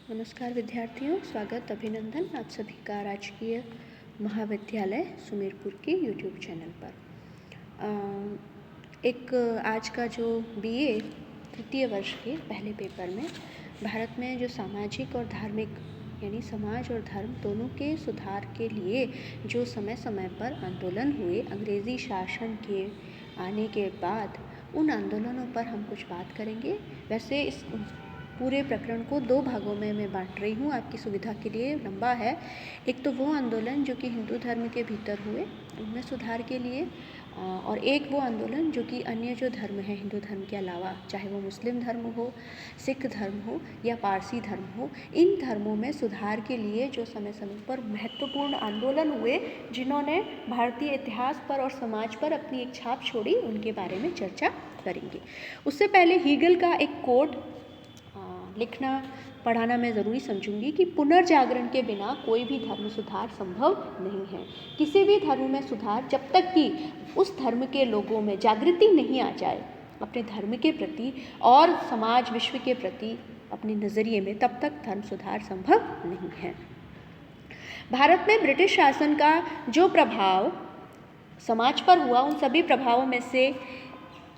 नमस्कार विद्यार्थियों, स्वागत अभिनंदन आप सभी का राजकीय महाविद्यालय सुमेरपुर के यूट्यूब चैनल पर। आज का जो बीए तृतीय वर्ष के पहले पेपर में भारत में जो सामाजिक और धार्मिक यानी समाज और धर्म दोनों के सुधार के लिए जो समय समय पर आंदोलन हुए अंग्रेज़ी शासन के आने के बाद, उन आंदोलनों पर हम कुछ बात करेंगे। वैसे इस पूरे प्रकरण को दो भागों में मैं बांट रही हूँ आपकी सुविधा के लिए, लंबा है। एक तो वो आंदोलन जो कि हिंदू धर्म के भीतर हुए उनमें सुधार के लिए, और एक वो आंदोलन जो कि अन्य जो धर्म है हिंदू धर्म के अलावा, चाहे वो मुस्लिम धर्म हो, सिख धर्म हो या पारसी धर्म हो, इन धर्मों में सुधार के लिए जो समय समय पर महत्वपूर्ण आंदोलन हुए, जिन्होंने भारतीय इतिहास पर और समाज पर अपनी एक छाप छोड़ी, उनके बारे में चर्चा करेंगे। उससे पहले हीगल का एक कोट लिखना पढ़ाना मैं ज़रूरी समझूंगी कि पुनर्जागरण के बिना कोई भी धर्म सुधार संभव नहीं है। किसी भी धर्म में सुधार जब तक कि उस धर्म के लोगों में जागृति नहीं आ जाए अपने धर्म के प्रति और समाज विश्व के प्रति अपने नज़रिए में, तब तक धर्म सुधार संभव नहीं है। भारत में ब्रिटिश शासन का जो प्रभाव समाज पर हुआ, उन सभी प्रभावों में से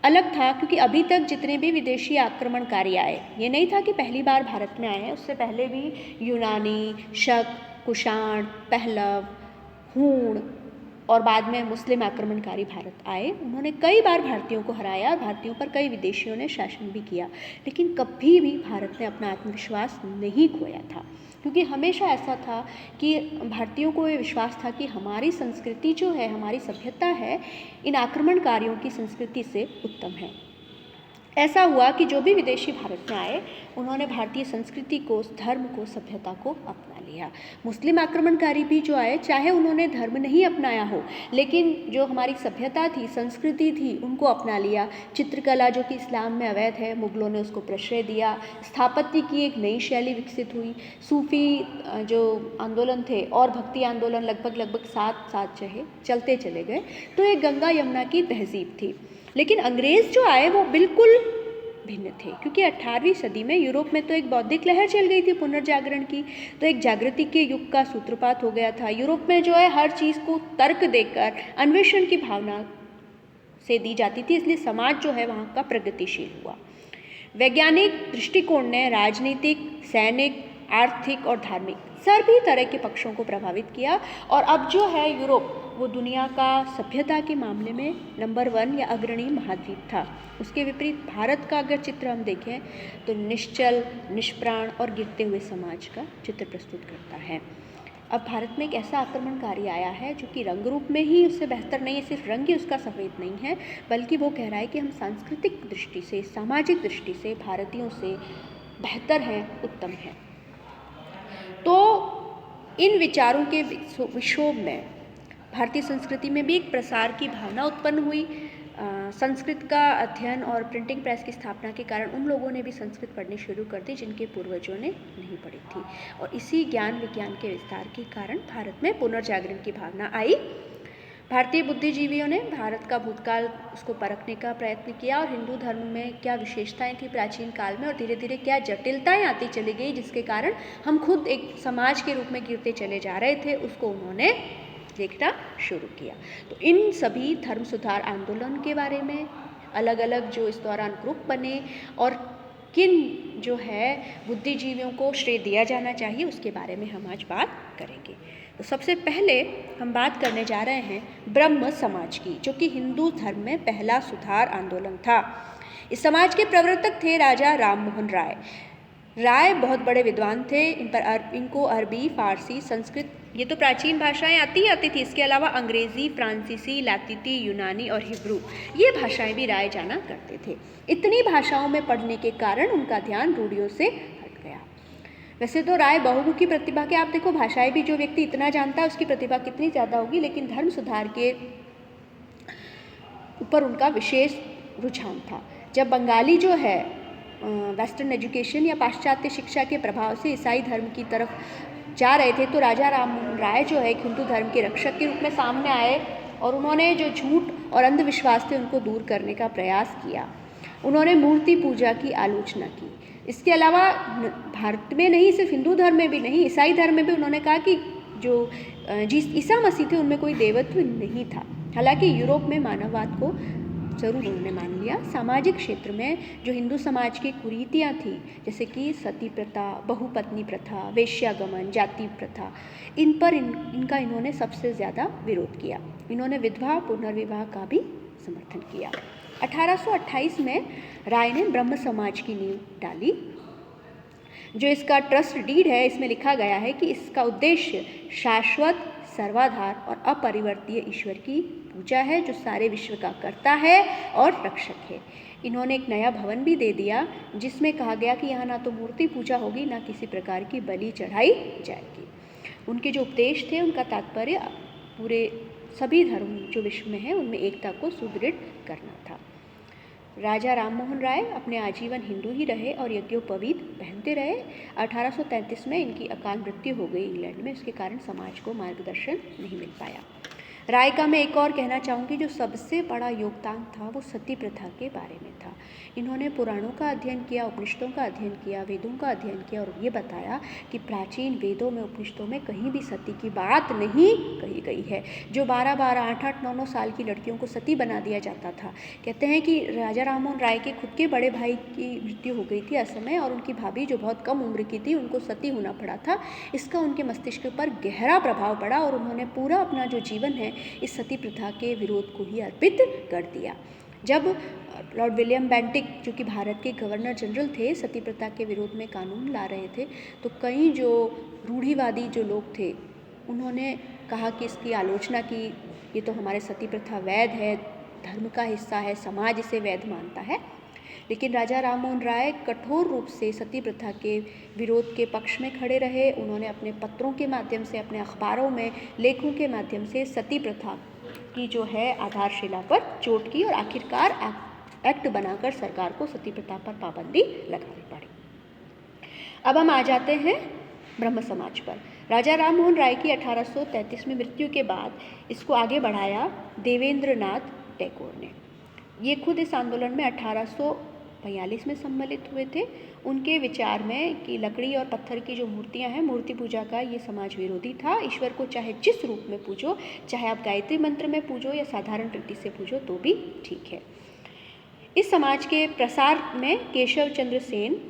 अलग था, क्योंकि अभी तक जितने भी विदेशी आक्रमणकारी आए, ये नहीं था कि पहली बार भारत में आए हैं, उससे पहले भी यूनानी, शक, कुषाण, पहलव, हूण और बाद में मुस्लिम आक्रमणकारी भारत आए। उन्होंने कई बार भारतीयों को हराया, भारतीयों पर कई विदेशियों ने शासन भी किया, लेकिन कभी भी भारत ने अपना आत्मविश्वास नहीं खोया था, क्योंकि हमेशा ऐसा था कि भारतीयों को ये विश्वास था कि हमारी संस्कृति जो है, हमारी सभ्यता है, इन आक्रमणकारियों की संस्कृति से उत्तम है। ऐसा हुआ कि जो भी विदेशी भारत में आए, उन्होंने भारतीय संस्कृति को, धर्म को, सभ्यता को अपना लिया। मुस्लिम आक्रमणकारी भी जो आए, चाहे उन्होंने धर्म नहीं अपनाया हो, लेकिन जो हमारी सभ्यता थी, संस्कृति थी, उनको अपना लिया। चित्रकला जो कि इस्लाम में अवैध है, मुगलों ने उसको प्रश्रय दिया। स्थापत्य की एक नई शैली विकसित हुई। सूफी जो आंदोलन थे और भक्ति आंदोलन लगभग साथ साथ चलते चले गए। तो ये गंगा यमुना की तहजीब थी। लेकिन अंग्रेज़ जो आए वो बिल्कुल भिन्न थे, क्योंकि 18वीं सदी में यूरोप में तो एक बौद्धिक लहर चल गई थी पुनर्जागरण की, तो एक जागृति के युग का सूत्रपात हो गया था। यूरोप में जो है हर चीज़ को तर्क देकर अन्वेषण की भावना से दी जाती थी, इसलिए समाज जो है वहाँ का प्रगतिशील हुआ। वैज्ञानिक दृष्टिकोण ने राजनीतिक, सैनिक, आर्थिक और धार्मिक सभी तरह के पक्षों को प्रभावित किया, और अब जो है यूरोप वो दुनिया का सभ्यता के मामले में नंबर 1 या अग्रणी महाद्वीप था। उसके विपरीत भारत का अगर चित्र हम देखें तो निश्चल, निष्प्राण और गिरते हुए समाज का चित्र प्रस्तुत करता है। अब भारत में एक ऐसा आक्रमणकारी आया है जो कि रंग रूप में ही उससे बेहतर नहीं है, सिर्फ रंग ही उसका सफ़ेद नहीं है, बल्कि वो कह रहा है कि हम सांस्कृतिक दृष्टि से, सामाजिक दृष्टि से भारतीयों से बेहतर हैं, उत्तम हैं। तो इन विचारों के विक्षोभ में भारतीय संस्कृति में भी एक प्रसार की भावना उत्पन्न हुई। संस्कृत का अध्ययन और प्रिंटिंग प्रेस की स्थापना के कारण उन लोगों ने भी संस्कृत पढ़नी शुरू कर दी जिनके पूर्वजों ने नहीं पढ़ी थी, और इसी ज्ञान विज्ञान के विस्तार के कारण भारत में पुनर्जागरण की भावना आई। भारतीय बुद्धिजीवियों ने भारत का भूतकाल उसको परखने का प्रयत्न किया, और हिंदू धर्म में क्या विशेषताएं थी प्राचीन काल में और धीरे धीरे क्या जटिलताएं आती चली गई, जिसके कारण हम खुद एक समाज के रूप में गिरते चले जा रहे थे, उसको उन्होंने देखना शुरू किया। तो इन सभी धर्म सुधार आंदोलन के बारे में अलग अलग जो इस दौरान ग्रुप बने और किन जो है बुद्धिजीवियों को श्रेय दिया जाना चाहिए, उसके बारे में हम आज बात करेंगे। तो सबसे पहले हम बात करने जा रहे हैं ब्रह्म समाज की, जो कि हिंदू धर्म में पहला सुधार आंदोलन था। इस समाज के प्रवर्तक थे राजा राम मोहन राय। राय बहुत बड़े विद्वान थे। इनको अरबी, फारसी, संस्कृत, ये तो प्राचीन भाषाएं आती थी, इसके अलावा अंग्रेज़ी, फ्रांसीसी, लातीती, यूनानी और हिब्रू, ये भाषाएं भी राय जाना करते थे। इतनी भाषाओं में पढ़ने के कारण उनका ध्यान रूढ़ियों से हट गया। वैसे तो राय बहुमुखी प्रतिभा के, आप देखो भाषाएं भी जो व्यक्ति इतना जानता है उसकी प्रतिभा कितनी ज़्यादा होगी, लेकिन धर्म सुधार के ऊपर उनका विशेष रुझान था। जब बंगाली जो है वेस्टर्न एजुकेशन या पाश्चात्य शिक्षा के प्रभाव से ईसाई धर्म की तरफ जा रहे थे, तो राजा राम मोहन राय जो है हिंदू धर्म के रक्षक के रूप में सामने आए, और उन्होंने जो झूठ और अंधविश्वास थे उनको दूर करने का प्रयास किया। उन्होंने मूर्ति पूजा की आलोचना की। इसके अलावा भारत में नहीं, सिर्फ हिंदू धर्म में भी नहीं, ईसाई धर्म में भी उन्होंने कहा कि जो ईसा मसीह थे उनमें कोई देवत्व नहीं था। हालांकि यूरोप में मानववाद को ज़रूर उन्होंने मान लिया। सामाजिक क्षेत्र में जो हिंदू समाज की कुरीतियाँ थी, जैसे कि सती प्रथा, बहुपत्नी प्रथा, वेश्यागमन, जाति प्रथा, इन पर इनका इन्होंने सबसे ज़्यादा विरोध किया। इन्होंने विधवा पुनर्विवाह का भी समर्थन किया। 1828 में राय ने ब्रह्म समाज की नींव डाली। जो इसका ट्रस्ट डीड है, इसमें लिखा गया है कि इसका उद्देश्य शाश्वत, सर्वाधार और अपरिवर्तनीय ईश्वर की पूजा है, जो सारे विश्व का कर्ता है और रक्षक है। इन्होंने एक नया भवन भी दे दिया, जिसमें कहा गया कि यहाँ ना तो मूर्ति पूजा होगी, ना किसी प्रकार की बलि चढ़ाई जाएगी। उनके जो उपदेश थे, उनका तात्पर्य पूरे सभी धर्म जो विश्व में हैं उनमें एकता को सुदृढ़ करना था। राजा राममोहन राय अपने आजीवन हिंदू ही रहे और यज्ञोपवीत पहनते रहे। 1833 में इनकी अकाल मृत्यु हो गई इंग्लैंड में। इसके कारण समाज को मार्गदर्शन नहीं मिल पाया। राय का मैं एक और कहना चाहूँगी, जो सबसे बड़ा योगदान था वो सती प्रथा के बारे में था। इन्होंने पुराणों का अध्ययन किया, उपनिषदों का अध्ययन किया, वेदों का अध्ययन किया और ये बताया कि प्राचीन वेदों में, उपनिषदों में कहीं भी सती की बात नहीं कही गई है। जो 12-12, 8-8, 9-9 साल की लड़कियों को सती बना दिया जाता था। कहते हैं कि राजा राममोहन राय के खुद के बड़े भाई की मृत्यु हो गई थी असमय, और उनकी भाभी जो बहुत कम उम्र की थी, उनको सती होना पड़ा था। इसका उनके मस्तिष्क पर गहरा प्रभाव पड़ा और उन्होंने पूरा अपना जो जीवन है इस सती प्रथा के विरोध को ही अर्पित कर दिया। जब लॉर्ड विलियम बेंटिक, जो कि भारत के गवर्नर जनरल थे, सती प्रथा के विरोध में कानून ला रहे थे, तो कई जो रूढ़िवादी जो लोग थे उन्होंने कहा कि इसकी आलोचना की, ये तो हमारे सती प्रथा वैध है, धर्म का हिस्सा है, समाज इसे वैध मानता है। लेकिन राजा राममोहन राय कठोर रूप से सती प्रथा के विरोध के पक्ष में खड़े रहे। उन्होंने अपने पत्रों के माध्यम से, अपने अखबारों में लेखों के माध्यम से सती प्रथा की जो है आधारशिला पर चोट की और आखिरकार एक्ट बनाकर सरकार को सती प्रथा पर पाबंदी लगानी पड़ी। अब हम आ जाते हैं ब्रह्म समाज पर। राजा राममोहन राय की 1833 में मृत्यु के बाद इसको आगे बढ़ाया देवेंद्रनाथ टैगोर ने। ये खुद इस आंदोलन में 1842 में सम्मिलित हुए थे। उनके विचार में कि लकड़ी और पत्थर की जो मूर्तियां हैं, मूर्ति पूजा का ये समाज विरोधी था। ईश्वर को चाहे जिस रूप में पूजो, चाहे आप गायत्री मंत्र में पूजो या साधारण रीति से पूजो तो भी ठीक है। इस समाज के प्रसार में केशव चंद्र सेन,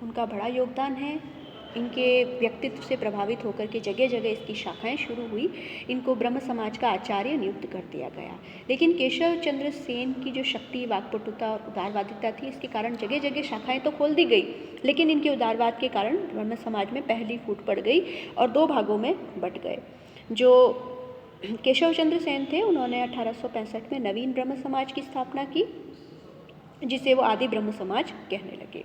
उनका बड़ा योगदान है। इनके व्यक्तित्व से प्रभावित होकर के जगह जगह इसकी शाखाएं शुरू हुई। इनको ब्रह्म समाज का आचार्य नियुक्त कर दिया गया। लेकिन केशव चंद्र सेन की जो शक्ति, वाक्पटुता और उदारवादिता थी, इसके कारण जगह जगह शाखाएं तो खोल दी गई, लेकिन इनके उदारवाद के कारण ब्रह्म समाज में पहली फूट पड़ गई और 2 भागों में बट गए। जो केशव चंद्र सेन थे, उन्होंने 1865 में नवीन ब्रह्म समाज की स्थापना की, जिसे वो आदि ब्रह्म समाज कहने लगे,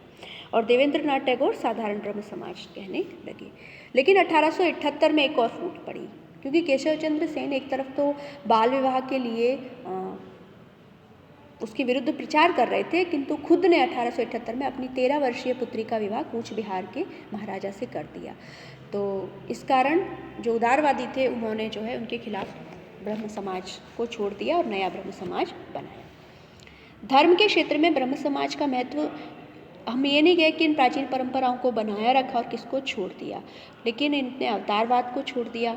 और देवेंद्रनाथ टैगोर साधारण ब्रह्म समाज कहने लगे। लेकिन 1878 में एक और फूट पड़ी, क्योंकि केशव चंद्र सेन एक तरफ तो बाल विवाह के लिए उसके विरुद्ध प्रचार कर रहे थे, किंतु खुद ने 1878 में अपनी 13 वर्षीय पुत्री का विवाह कूच बिहार के महाराजा से कर दिया। तो इस कारण जो उदारवादी थे, उन्होंने जो है उनके खिलाफ ब्रह्म समाज को छोड़ दिया और नया ब्रह्म समाज बनाया। धर्म के क्षेत्र में ब्रह्म समाज का महत्व, हम ये नहीं कहे कि इन प्राचीन परंपराओं को बनाया रखा और किसको छोड़ दिया, लेकिन इनने अवतारवाद को छोड़ दिया।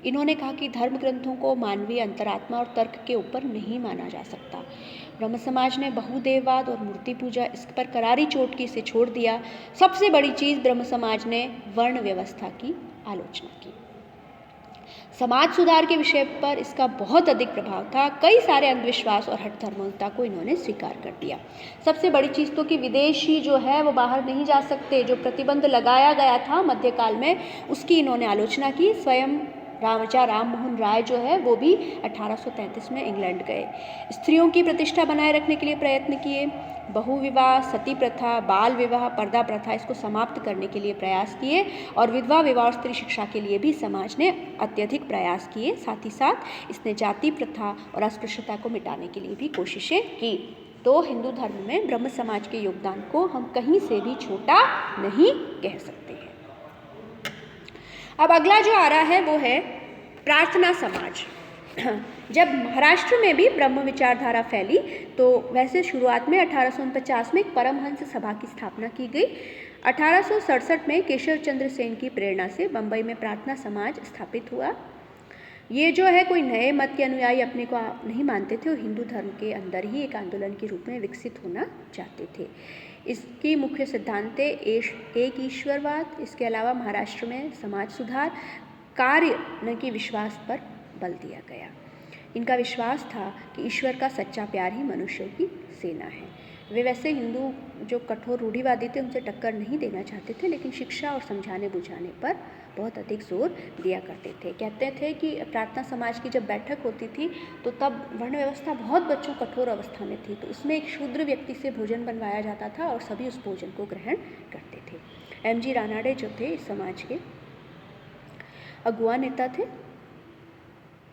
इन्होंने कहा कि धर्म ग्रंथों को मानवीय अंतरात्मा और तर्क के ऊपर नहीं माना जा सकता। ब्रह्म समाज ने बहुदेववाद और मूर्ति पूजा, इस पर करारी चोट की, इसे छोड़ दिया। सबसे बड़ी चीज़, ब्रह्म समाज ने वर्ण व्यवस्था की आलोचना की। समाज सुधार के विषय पर इसका बहुत अधिक प्रभाव था। कई सारे अंधविश्वास और हठ धर्मता को इन्होंने स्वीकार कर दिया। सबसे बड़ी चीज़ तो कि विदेशी जो है वो बाहर नहीं जा सकते, जो प्रतिबंध लगाया गया था मध्यकाल में, उसकी इन्होंने आलोचना की। स्वयं राजा राममोहन राय जो है वो भी 1833 में इंग्लैंड गए। स्त्रियों की प्रतिष्ठा बनाए रखने के लिए प्रयत्न किए। बहुविवाह, सती प्रथा, बाल विवाह, पर्दा प्रथा, इसको समाप्त करने के लिए प्रयास किए, और विधवा विवाह और स्त्री शिक्षा के लिए भी समाज ने अत्यधिक प्रयास किए। साथ ही साथ इसने जाति प्रथा और अस्पृश्यता को मिटाने के लिए भी कोशिशें की। तो हिंदू धर्म में ब्रह्म समाज के योगदान को हम कहीं से भी छोटा नहीं कह सकते हैं। अब अगला जो आ रहा है वो है प्रार्थना समाज। जब महाराष्ट्र में भी ब्रह्म विचारधारा फैली तो वैसे शुरुआत में 1849 में एक परमहंस सभा की स्थापना की गई। 1867 में केशव चंद्र सेन की प्रेरणा से बम्बई में प्रार्थना समाज स्थापित हुआ। ये जो है कोई नए मत के अनुयायी अपने को नहीं मानते थे और हिंदू धर्म के अंदर ही एक आंदोलन के रूप में विकसित होना चाहते थे। इसकी मुख्य सिद्धांत थे एक ईश्वरवाद, इसके अलावा महाराष्ट्र में समाज सुधार, कार्य न कि विश्वास पर बल दिया गया। इनका विश्वास था कि ईश्वर का सच्चा प्यार ही मनुष्यों की सेना है। वे वैसे हिंदू जो कठोर रूढ़िवादी थे उनसे टक्कर नहीं देना चाहते थे, लेकिन शिक्षा और समझाने बुझाने पर बहुत अधिक जोर दिया करते थे। कहते थे कि प्रार्थना समाज की जब बैठक होती थी तो तब वर्ण व्यवस्था बहुत बच्चों कठोर अवस्था में थी, तो उसमें एक शूद्र व्यक्ति से भोजन बनवाया जाता था और सभी उस भोजन को ग्रहण करते थे। एम जी रानाडे जो थे इस समाज के अगुआ नेता थे।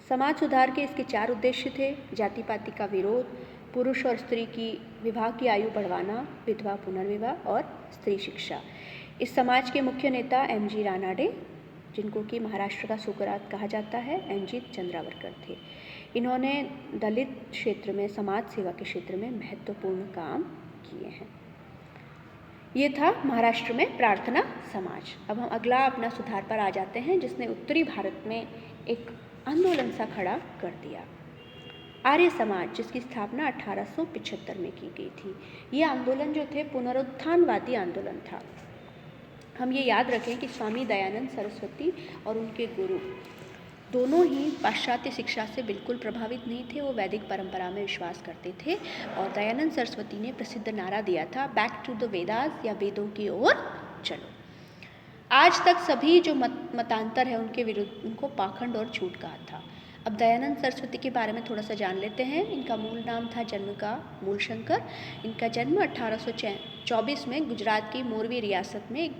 समाज सुधार के इसके 4 उद्देश्य थे: जाति पाति का विरोध, पुरुष और स्त्री की विवाह की आयु बढ़वाना, विधवा पुनर्विवाह और स्त्री शिक्षा। इस समाज के मुख्य नेता एम जी रानाडे, जिनको कि महाराष्ट्र का सुकरात कहा जाता है, एम जी चंद्रावरकर थे। इन्होंने दलित क्षेत्र में समाज सेवा के क्षेत्र में महत्वपूर्ण काम किए हैं। ये था महाराष्ट्र में प्रार्थना समाज। अब हम अगला अपना सुधार पर आ जाते हैं, जिसने उत्तरी भारत में एक आंदोलन सा खड़ा कर दिया। आर्य समाज, जिसकी स्थापना 1875 में की गई थी। ये आंदोलन जो थे पुनरुत्थानवादी आंदोलन था। हम ये याद रखें कि स्वामी दयानंद सरस्वती और उनके गुरु दोनों ही पाश्चात्य शिक्षा से बिल्कुल प्रभावित नहीं थे। वो वैदिक परंपरा में विश्वास करते थे और दयानंद सरस्वती ने प्रसिद्ध नारा दिया था, बैक टू द वेदास, या वेदों की ओर चलो। आज तक सभी जो मतांतर है उनके विरुद्ध उनको पाखंड और झूठ कहा था। अब दयानंद सरस्वती के बारे में थोड़ा सा जान लेते हैं। इनका मूल नाम था जन्म का मूलशंकर। इनका जन्म 1824 में गुजरात की मोरवी रियासत में एक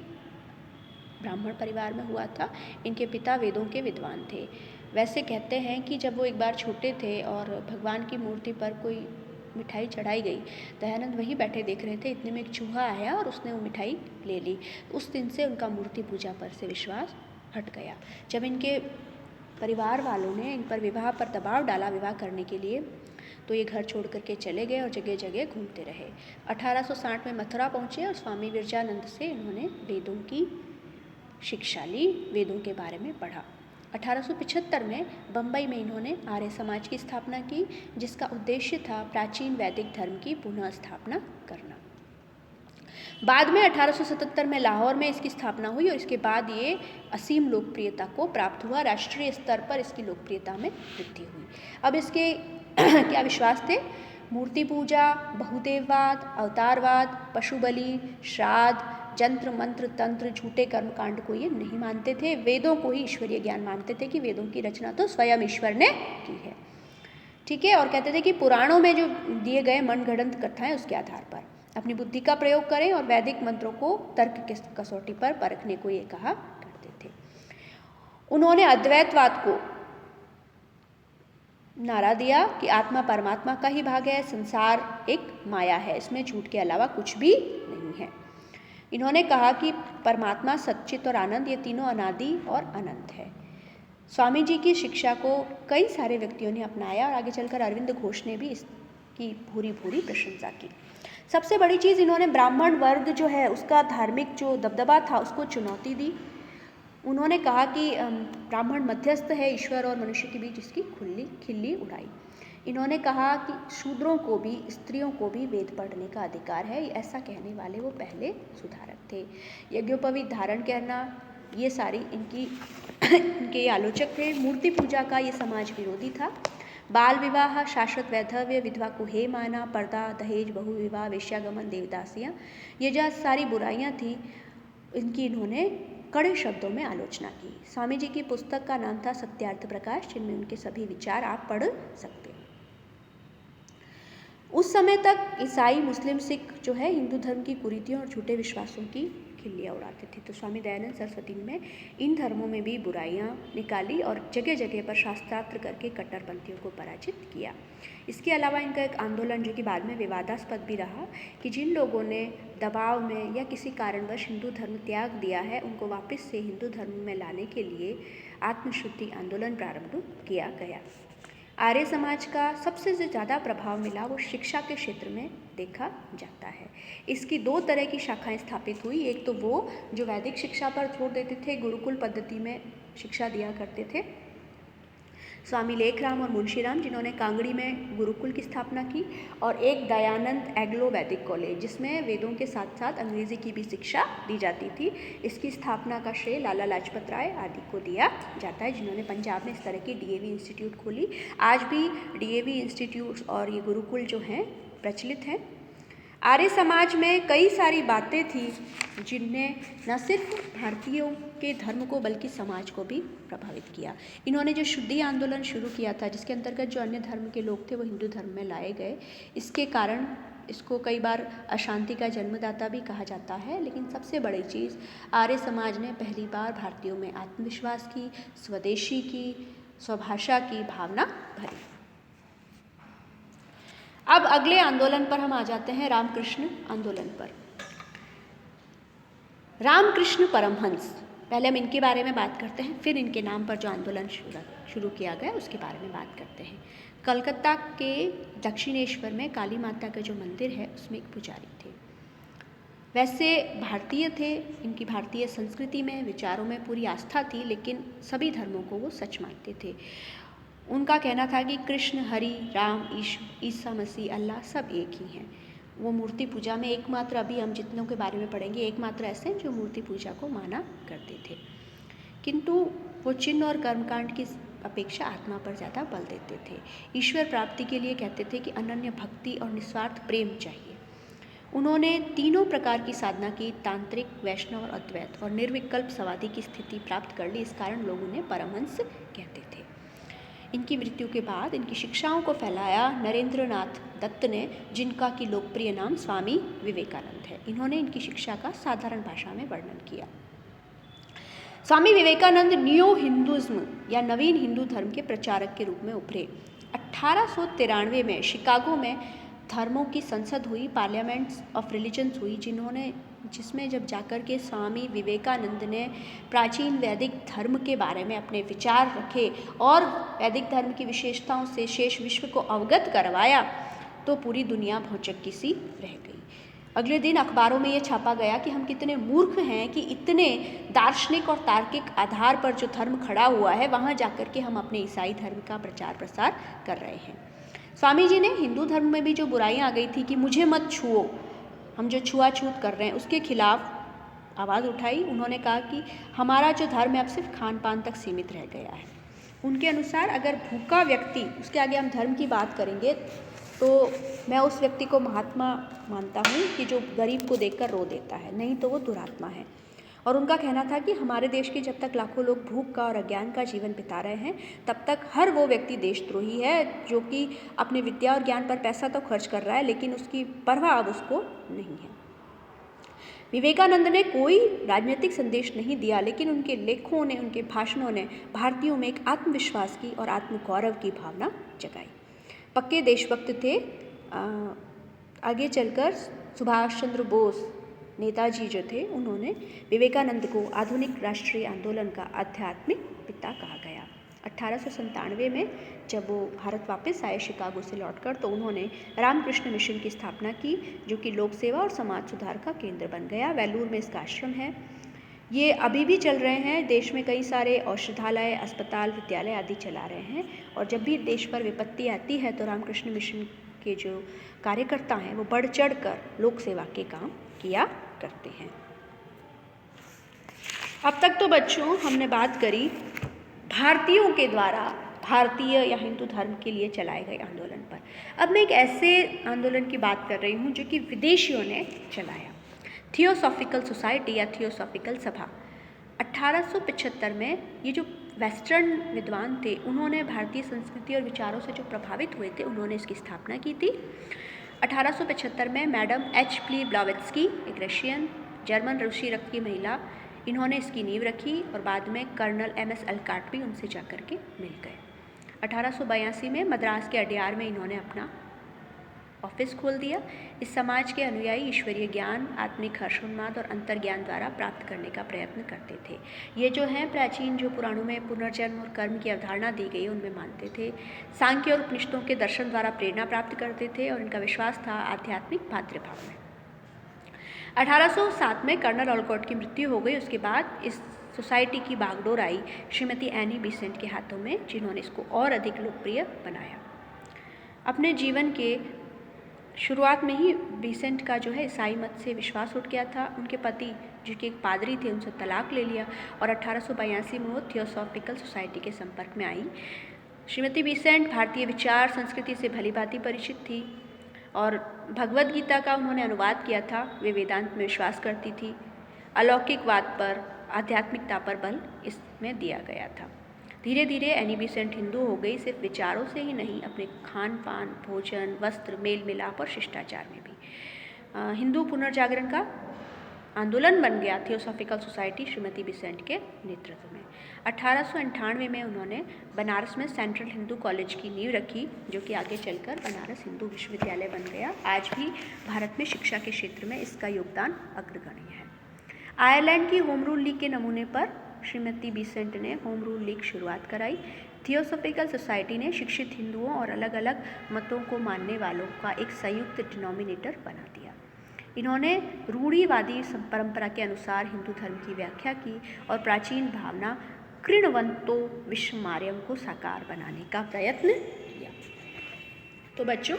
ब्राह्मण परिवार में हुआ था। इनके पिता वेदों के विद्वान थे। वैसे कहते हैं कि जब वो एक बार छोटे थे और भगवान की मूर्ति पर कोई मिठाई चढ़ाई गई, दयानंद वहीं बैठे देख रहे थे, इतने में एक चूहा आया और उसने वो मिठाई ले ली। उस दिन से उनका मूर्ति पूजा पर से विश्वास हट गया। जब इनके परिवार वालों ने इन पर विवाह पर दबाव डाला विवाह करने के लिए, तो ये घर छोड़ करके चले गए और जगह जगह घूमते रहे। 1860 में मथुरा पहुँचे और स्वामी विरजानंद से इन्होंने वेदों की शिक्षा ली, वेदों के बारे में पढ़ा। 1875 में बम्बई में इन्होंने आर्य समाज की स्थापना की, जिसका उद्देश्य था प्राचीन वैदिक धर्म की पुनः स्थापना करना। बाद में 1877 में लाहौर में इसकी स्थापना हुई और इसके बाद ये असीम लोकप्रियता को प्राप्त हुआ। राष्ट्रीय स्तर पर इसकी लोकप्रियता में वृद्धि हुई। अब इसके क्या विश्वास थे? मूर्ति पूजा, बहुदेववाद, अवतारवाद, पशु बलि, श्राद्ध, जंत्र मंत्र तंत्र, झूठे कर्मकांड को ये नहीं मानते थे। वेदों को ही ईश्वरीय ज्ञान मानते थे कि वेदों की रचना तो स्वयं ईश्वर ने की है। ठीक है। और कहते थे कि पुराणों में जो दिए गए मनगढ़ंत कथाएं उसके आधार पर अपनी बुद्धि का प्रयोग करें और वैदिक मंत्रों को तर्क की कसौटी पर परखने को ये कहा करते थे। उन्होंने अद्वैतवाद को नारा दिया कि आत्मा परमात्मा का ही भाग है, संसार एक माया है, इसमें झूठ के अलावा कुछ भी नहीं है। इन्होंने कहा कि परमात्मा, सच्चित और आनंद, ये तीनों अनादि और अनंत है। स्वामी जी की शिक्षा को कई सारे व्यक्तियों ने अपनाया और आगे चलकर अरविंद घोष ने भी इसकी भूरी भूरी प्रशंसा की। सबसे बड़ी चीज़, इन्होंने ब्राह्मण वर्ग जो है उसका धार्मिक जो दबदबा था उसको चुनौती दी। उन्होंने कहा कि ब्राह्मण मध्यस्थ है ईश्वर और मनुष्य के बीच इसकी खिल्ली उड़ाई। इन्होंने कहा कि शूद्रों को भी, स्त्रियों को भी वेद पढ़ने का अधिकार है। ऐसा कहने वाले वो पहले सुधारक थे। यज्ञोपवीत धारण करना, ये सारी इनके आलोचक थे। मूर्ति पूजा का ये समाज विरोधी था। बाल विवाह, शाश्वत वैधव्य, विधवा को हे माना, पर्दा, दहेज, बहुविवाह, वेश्यागमन, देवदासियाँ, ये जो सारी बुराइयाँ थी, इनकी इन्होंने कड़े शब्दों में आलोचना की। स्वामी जी की पुस्तक का नाम था सत्यार्थ प्रकाश, जिनमें उनके सभी विचार आप पढ़ सकते हैं। उस समय तक ईसाई, मुस्लिम, सिख जो है हिंदू धर्म की कुरीतियों और झूठे विश्वासों की खिल्लियाँ उड़ाते थे। तो स्वामी दयानंद सरस्वती ने इन धर्मों में भी बुराइयाँ निकाली और जगह जगह पर शास्त्रार्थ करके कट्टरपंथियों को पराजित किया। इसके अलावा इनका एक आंदोलन जो कि बाद में विवादास्पद भी रहा, कि जिन लोगों ने दबाव में या किसी कारणवश हिंदू धर्म त्याग दिया है उनको वापस से हिंदू धर्म में लाने के लिए आत्मशुद्धि आंदोलन प्रारंभ किया गया। आर्य समाज का सबसे जो ज़्यादा प्रभाव मिला वो शिक्षा के क्षेत्र में देखा जाता है। इसकी दो तरह की शाखाएं स्थापित हुई। एक तो वो जो वैदिक शिक्षा पर जोर देते थे, गुरुकुल पद्धति में शिक्षा दिया करते थे, स्वामी लेखराम और मुंशीराम, जिन्होंने कांगड़ी में गुरुकुल की स्थापना की, और एक दयानंद एग्लो वैदिक कॉलेज, जिसमें वेदों के साथ साथ अंग्रेजी की भी शिक्षा दी जाती थी। इसकी स्थापना का श्रेय लाला लाजपत राय आदि को दिया जाता है, जिन्होंने पंजाब में इस तरह की डीएवी इंस्टीट्यूट खोली। आज भी डीएवी इंस्टीट्यूट और ये गुरुकुल जो हैं प्रचलित हैं। आर्य समाज में कई सारी बातें थी जिनने न सिर्फ भारतीयों के धर्म को बल्कि समाज को भी प्रभावित किया। इन्होंने जो शुद्धि आंदोलन शुरू किया था, जिसके अंतर्गत जो अन्य धर्म के लोग थे वो हिंदू धर्म में लाए गए, इसके कारण इसको कई बार अशांति का जन्मदाता भी कहा जाता है। लेकिन सबसे बड़ी चीज़, आर्य समाज ने पहली बार भारतीयों में आत्मविश्वास की, स्वदेशी की, स्वभाषा की भावना भरी। अब अगले आंदोलन पर हम आ जाते हैं, रामकृष्ण आंदोलन पर। रामकृष्ण परमहंस, पहले हम इनके बारे में बात करते हैं, फिर इनके नाम पर जो आंदोलन शुरू किया गया उसके बारे में बात करते हैं। कलकत्ता के दक्षिणेश्वर में काली माता का जो मंदिर है उसमें एक पुजारी थे। वैसे भारतीय थे, इनकी भारतीय संस्कृति में, विचारों में पूरी आस्था थी, लेकिन सभी धर्मों को वो सच मानते थे। उनका कहना था कि कृष्ण, हरि, राम, ईसा मसीह, अल्लाह सब एक ही हैं। वो मूर्ति पूजा में एकमात्र, अभी हम जितनों के बारे में पढ़ेंगे, एकमात्र ऐसे हैं जो मूर्ति पूजा को माना करते थे। किंतु वो चिन्ह और कर्मकांड की अपेक्षा आत्मा पर ज़्यादा बल देते थे। ईश्वर प्राप्ति के लिए कहते थे कि अनन्य भक्ति और निस्वार्थ प्रेम चाहिए। उन्होंने तीनों प्रकार की साधना की, तांत्रिक, वैष्णव और अद्वैत, और निर्विकल्प समाधि की स्थिति प्राप्त कर ली। इस कारण लोग उन्हें परमहंस कहते थे। इनकी मृत्यु के बाद इनकी शिक्षाओं को फैलाया नरेंद्रनाथ दत्त ने, जिनका की लोकप्रिय नाम स्वामी विवेकानंद है। इन्होंने इनकी शिक्षा का साधारण भाषा में वर्णन किया। स्वामी विवेकानंद न्यू हिंदुज्म या नवीन हिंदू धर्म के प्रचारक के रूप में उभरे। 1893 में शिकागो में धर्मों की संसद हुई, पार्लियामेंट्स ऑफ रिलीजन्स हुई, जिसमें जब जाकर के स्वामी विवेकानंद ने प्राचीन वैदिक धर्म के बारे में अपने विचार रखे और वैदिक धर्म की विशेषताओं से शेष विश्व को अवगत करवाया, तो पूरी दुनिया भौचक्की सी रह गई। अगले दिन अखबारों में ये छापा गया कि हम कितने मूर्ख हैं कि इतने दार्शनिक और तार्किक आधार पर जो धर्म खड़ा हुआ है, वहाँ जाकर के हम अपने ईसाई धर्म का प्रचार प्रसार कर रहे हैं। स्वामी जी ने हिंदू धर्म में भी जो बुराइयाँ आ गई थी कि मुझे मत छुओ, हम जो छुआछूत कर रहे हैं, उसके खिलाफ आवाज़ उठाई। उन्होंने कहा कि हमारा जो धर्म है अब सिर्फ खान पान तक सीमित रह गया है। उनके अनुसार अगर भूखा व्यक्ति, उसके आगे हम धर्म की बात करेंगे, तो मैं उस व्यक्ति को महात्मा मानता हूँ कि जो गरीब को देखकर रो देता है, नहीं तो वो दुरात्मा है। और उनका कहना था कि हमारे देश के जब तक लाखों लोग भूख का और अज्ञान का जीवन बिता रहे हैं, तब तक हर वो व्यक्ति देशद्रोही है जो कि अपने विद्या और ज्ञान पर पैसा तो खर्च कर रहा है, लेकिन उसकी परवाह अब उसको नहीं है। विवेकानंद ने कोई राजनीतिक संदेश नहीं दिया, लेकिन उनके लेखों ने, उनके भाषणों ने भारतीयों में एक आत्मविश्वास की और आत्मगौरव की भावना जगाई। पक्के देशभक्त थे। आगे चलकर सुभाष चंद्र बोस, नेताजी जो थे, उन्होंने विवेकानंद को आधुनिक राष्ट्रीय आंदोलन का आध्यात्मिक पिता कहा गया। 1897 में जब वो भारत वापस आए शिकागो से लौटकर, तो उन्होंने रामकृष्ण मिशन की स्थापना की, जो कि लोक सेवा और समाज सुधार का केंद्र बन गया। वेलूर में इसका आश्रम है। ये अभी भी चल रहे हैं। देश में कई सारे औषधालय, अस्पताल, विद्यालय आदि चला रहे हैं। और जब भी देश पर विपत्ति आती है, तो रामकृष्ण मिशन के जो कार्यकर्ता हैं वो बढ़ चढ़ कर लोक सेवा के काम किया करते हैं। अब तक तो बच्चों हमने बात करी भारतीयों के द्वारा भारतीय या हिंदू धर्म के लिए चलाए गए आंदोलन पर। अब मैं एक ऐसे आंदोलन की बात कर रही हूँ जो कि विदेशियों ने चलाया, थियोसॉफिकल सोसाइटी या थियोसॉफिकल सभा। 1875 में ये जो वेस्टर्न विद्वान थे, उन्होंने भारतीय संस्कृति और विचारों से जो प्रभावित हुए थे, उन्होंने इसकी स्थापना की थी। 1875 में मैडम H.P. ब्लावेत्स्की, एक रशियन जर्मन रूसी रक्त की महिला, इन्होंने इसकी नींव रखी और बाद में कर्नल M.S. एल्काट भी उनसे जाकर के मिल गए। 1882 में मद्रास के अडयार में इन्होंने अपना ऑफिस खोल दिया। इस समाज के अनुयायी ईश्वरीय ज्ञान, आत्मिक हर्षोन्माद और अंतर्ज्ञान द्वारा प्राप्त करने का प्रयत्न करते थे। ये जो हैं प्राचीन जो पुराणों में पुनर्जन्म और कर्म की अवधारणा दी गई उनमें मानते थे। सांख्य और उपनिषदों के दर्शन द्वारा प्रेरणा प्राप्त करते थे और इनका विश्वास था आध्यात्मिक भातृभाव में। 1807 में कर्नल ऑलकॉट की मृत्यु हो गई। उसके बाद इस सोसाइटी की बागडोर आई श्रीमती एनी बिसेंट के हाथों में, जिन्होंने इसको और अधिक लोकप्रिय बनाया। अपने जीवन के शुरुआत में ही बिसेंट का जो है ईसाई मत से विश्वास उठ गया था। उनके पति जो कि एक पादरी थे, उनसे तलाक ले लिया और 1882 में वो थियोसॉफिकल सोसाइटी के संपर्क में आई। श्रीमती बिसेंट भारतीय विचार संस्कृति से भलीभांति परिचित थी और भगवद गीता का उन्होंने अनुवाद किया था। वे वेदांत में विश्वास करती थी। अलौकिकवाद पर, आध्यात्मिकता पर बल इसमें दिया गया था। धीरे धीरे एनी बिसेंट हिंदू हो गई, सिर्फ विचारों से ही नहीं, अपने खान पान, भोजन, वस्त्र, मेल मिलाप और शिष्टाचार में भी। हिंदू पुनर्जागरण का आंदोलन बन गया थियोसॉफिकल सोसाइटी श्रीमती बिसेंट के नेतृत्व में। 1898 में उन्होंने बनारस में सेंट्रल हिंदू कॉलेज की नींव रखी, जो कि आगे चलकर बनारस हिंदू विश्वविद्यालय बन गया। आज भी भारत में शिक्षा के क्षेत्र में इसका योगदान अग्रगण्य है। आयरलैंड की होम रूल लीग के नमूने पर श्रीमती बिसेंट ने होम रूल लीग शुरुआत कराई। थियोसॉफिकल सोसाइटी ने शिक्षित हिंदुओं और अलग अलग मतों को मानने वालों का एक संयुक्त डिनोमिनेटर बना दिया। इन्होंने रूढ़िवादी परंपरा के अनुसार हिंदू धर्म की व्याख्या की और प्राचीन भावना कृणवंतो विश्वमार्यम को साकार बनाने का प्रयत्न किया। तो बच्चों,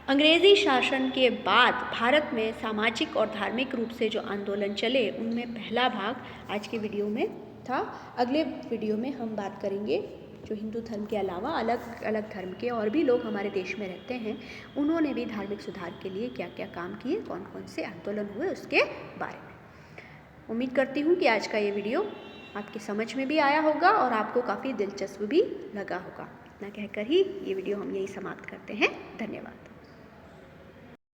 अंग्रेजी शासन के बाद भारत में सामाजिक और धार्मिक रूप से जो आंदोलन चले, उनमें पहला भाग आज के वीडियो में था। अगले वीडियो में हम बात करेंगे जो हिंदू धर्म के अलावा अलग अलग धर्म के और भी लोग हमारे देश में रहते हैं, उन्होंने भी धार्मिक सुधार के लिए क्या क्या काम किए, कौन कौन से आंदोलन हुए, उसके बारे में। उम्मीद करती हूँ कि आज का ये वीडियो आपकी समझ में भी आया होगा और आपको काफ़ी दिलचस्प भी लगा होगा। इतना कहकर ही ये वीडियो हम यही समाप्त करते हैं। धन्यवाद।